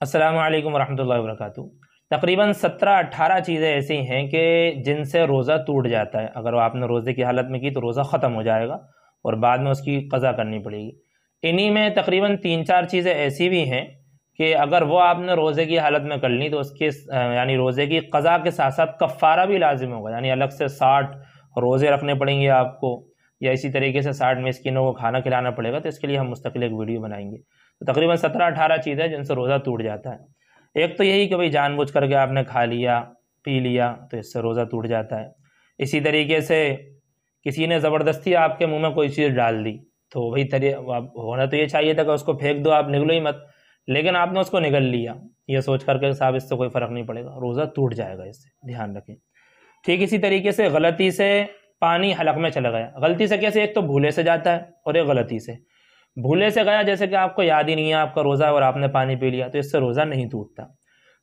अस्सलामु अलैकुम वरहमतुल्लाहि वबरकातुहू। तकरीबन 17-18 चीज़ें ऐसी हैं कि जिनसे रोज़ा टूट जाता है। अगर आपने रोज़े की हालत में की तो रोज़ा ख़त्म हो जाएगा और बाद में उसकी क़ज़ा करनी पड़ेगी। इन्हीं में तकरीबन 3-4 चीज़ें ऐसी भी हैं कि अगर वो आपने रोज़े की हालत में कर ली तो उसके यानी रोज़े की क़ज़ा के साथ साथ कफ़ारा भी लाजिम होगा, यानी अलग से 60 रोज़े रखने पड़ेंगे आपको, या इसी तरीके से 60 मिस्कीनों को खाना खिलाना पड़ेगा। तो इसके लिए हम मुस्तक़िल एक वीडियो बनाएंगे। तो तकरीबन 17-18 चीज़ें जिनसे रोज़ा टूट जाता है। एक तो यही कि भाई जानबूझ करके आपने खा लिया पी लिया तो इससे रोज़ा टूट जाता है। इसी तरीके से किसी ने ज़बरदस्ती आपके मुंह में कोई चीज़ डाल दी तो वही होना तो ये चाहिए था कि उसको फेंक दो, आप निगलो ही मत, लेकिन आपने उसको निगल लिया ये सोच करके साहब इससे कोई फ़र्क नहीं पड़ेगा, रोज़ा टूट जाएगा, इससे ध्यान रखें। ठीक इसी तरीके से गलती से पानी हलक में चला गया। गलती से कैसे? एक तो भूले से जाता है और एक गलती से। भूले से गया जैसे कि आपको याद ही नहीं है आपका रोज़ा है और आपने पानी पी लिया, तो इससे रोज़ा नहीं टूटता।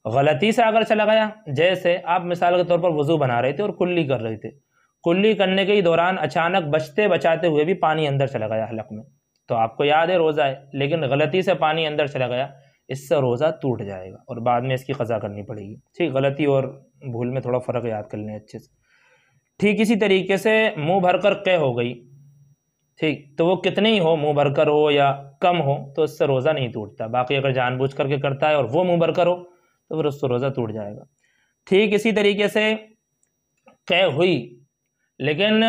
गलती से अगर चला गया, जैसे आप मिसाल के तौर पर वज़ू बना रहे थे और कुल्ली कर रहे थे, कुल्ली करने के दौरान अचानक बचते बचाते हुए भी पानी अंदर चला गया हलक में, तो आपको याद है रोज़ा है, लेकिन गलती से पानी अंदर चला गया, इससे रोज़ा टूट जाएगा और बाद में इसकी क़ज़ा करनी पड़ेगी। ठीक, गलती और भूल में थोड़ा फ़र्क याद कर लें अच्छे से। ठीक इसी तरीके से मुँह भरकर क़े हो गई, ठीक, तो वो कितनी ही हो, मुँह भरकर हो या कम हो, तो इससे रोज़ा नहीं टूटता। बाकी अगर जानबूझ करके करता है और वो मुँह भरकर हो तो फिर उससे रोज़ा टूट जाएगा। ठीक इसी तरीके से क़े हुई लेकिन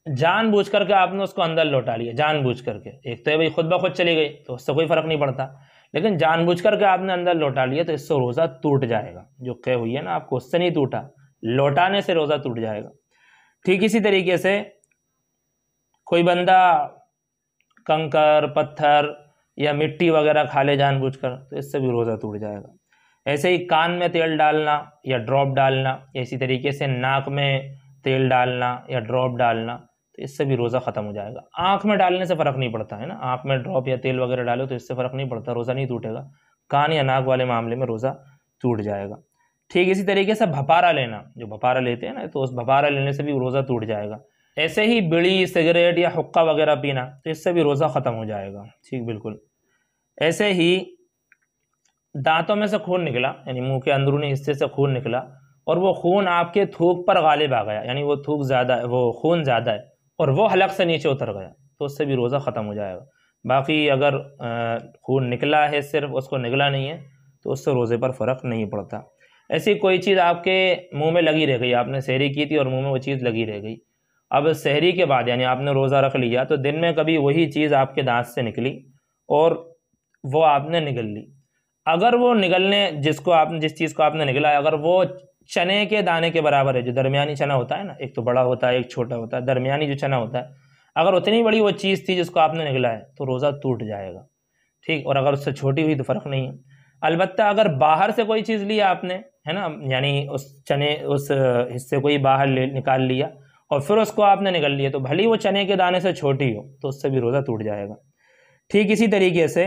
जानबूझ करके आपने उसको अंदर लौटा लिया, जानबूझ करके। एक तो भाई खुद ब खुद चली गई तो उससे कोई फ़र्क नहीं पड़ता, लेकिन जानबूझ करके आपने अंदर लौटा लिया तो इससे रोज़ा टूट जाएगा। जो क़े हुई है ना आपको, उससे नहीं टूटा, लौटाने से रोज़ा टूट जाएगा। ठीक इसी तरीके से कोई बंदा कंकर पत्थर या मिट्टी वगैरह खा ले जानबूझकर, तो इससे भी रोज़ा टूट जाएगा। ऐसे ही कान में तेल डालना या ड्रॉप डालना, इसी तरीके से नाक में तेल डालना या ड्रॉप डालना, तो इससे भी रोज़ा ख़त्म हो जाएगा। आँख में डालने से फ़र्क नहीं पड़ता है ना, आँख में ड्रॉप या तेल वगैरह डालो तो इससे फ़र्क नहीं पड़ता, रोज़ा नहीं टूटेगा। कान या नाक वाले मामले में रोज़ा टूट जाएगा। ठीक इसी तरीके से भपारा लेना, जो भपारा लेते हैं ना, तो उस भपारा लेने से भी रोज़ा टूट जाएगा। ऐसे ही बीड़ी सिगरेट या हुक्का वगैरह पीना, तो इससे भी रोज़ा ख़त्म हो जाएगा। ठीक, बिल्कुल। ऐसे ही दांतों में से खून निकला, यानी मुंह के अंदरूनी हिस्से से खून निकला और वो खून आपके थूक पर गालिब आ गया, यानी वो थूक ज़्यादा है, वो खून ज़्यादा है और वो हलक से नीचे उतर गया, तो उससे भी रोज़ा ख़त्म हो जाएगा। बाकी अगर खून निकला है सिर्फ, उसको निकला नहीं है, तो उससे रोज़े पर फ़र्क नहीं पड़ता। ऐसी कोई चीज़ आपके मुँह में लगी रह गई, आपने सहरी की थी और मुँह में वो चीज़ लगी रह गई, अब सहरी के बाद यानी आपने रोज़ा रख लिया तो दिन में कभी वही चीज़ आपके दांत से निकली और वो आपने निगल ली। अगर वो निगलने जिस चीज़ को आपने निगला है, अगर वो चने के दाने के बराबर है, जो दरमियानी चना होता है ना, एक तो बड़ा होता है एक छोटा होता है, दरमियानी जो चना होता है, अगर उतनी बड़ी वो चीज़ थी जिसको आपने निगला है तो रोज़ा टूट जाएगा। ठीक, और अगर उससे छोटी हुई तो फ़र्क नहीं है। अलबत्ता अगर बाहर से कोई चीज़ ली आपने, है ना, यानी उस हिस्से को ही बाहर निकाल लिया और फिर उसको आपने निगल लिया, तो भले ही वो चने के दाने से छोटी हो तो उससे भी रोज़ा टूट जाएगा। ठीक इसी तरीके से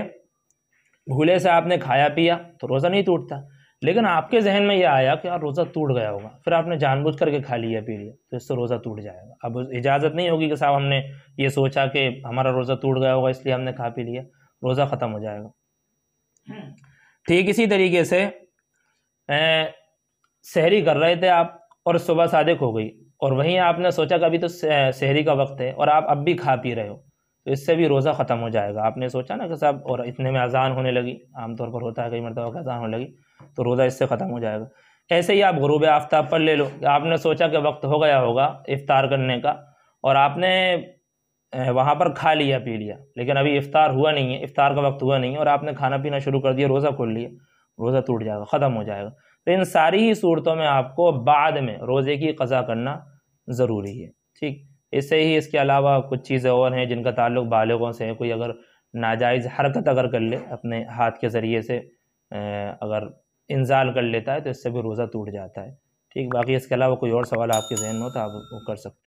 भूले से आपने खाया पिया तो रोज़ा नहीं टूटता, लेकिन आपके जहन में यह आया कि यार रोज़ा टूट गया होगा, फिर आपने जानबूझ करके खा लिया पी लिया, तो इससे रोज़ा टूट जाएगा। अब इजाज़त नहीं होगी कि साहब हमने ये सोचा कि हमारा रोज़ा टूट गया होगा इसलिए हमने खा पी लिया, रोज़ा ख़त्म हो जाएगा। ठीक इसी तरीके से सहरी कर रहे थे आप और सुबह सादिक हो गई और वहीं आपने सोचा कि अभी तो सहरी का वक्त है और आप अब भी खा पी रहे हो, तो इससे भी रोज़ा ख़त्म हो जाएगा। आपने सोचा ना कि साहब और इतने में अज़ान होने लगी, आमतौर पर होता है कई मरतबा अज़ान होने लगी, तो रोज़ा इससे ख़त्म हो जाएगा। ऐसे ही आप गुरूब आफ्ताब पर ले लो, आपने सोचा कि वक्त हो गया होगा इफ़्तार करने का और आपने वहाँ पर खा लिया पी लिया, लेकिन अभी इफ़्तार हुआ नहीं है, इफ़्तार का वक्त हुआ नहीं है और आपने खाना पीना शुरू कर दिया, रोज़ा खोल लिया, रोज़ा टूट जाएगा, ख़त्म हो जाएगा। तो इन सारी ही सूरतों में आपको बाद में रोज़े की क़ज़ा करना ज़रूरी है। ठीक, इससे ही इसके अलावा कुछ चीज़ें और हैं जिनका ताल्लुक़ बालिग़ों से है। कोई अगर नाजायज़ हरकत अगर कर ले अपने हाथ के ज़रिए से, अगर इंज़ाल कर लेता है तो इससे भी रोज़ा टूट जाता है। ठीक, बाकी इसके अलावा कोई और सवाल आपके ज़हन में हो तो आप वो कर सकते हैं।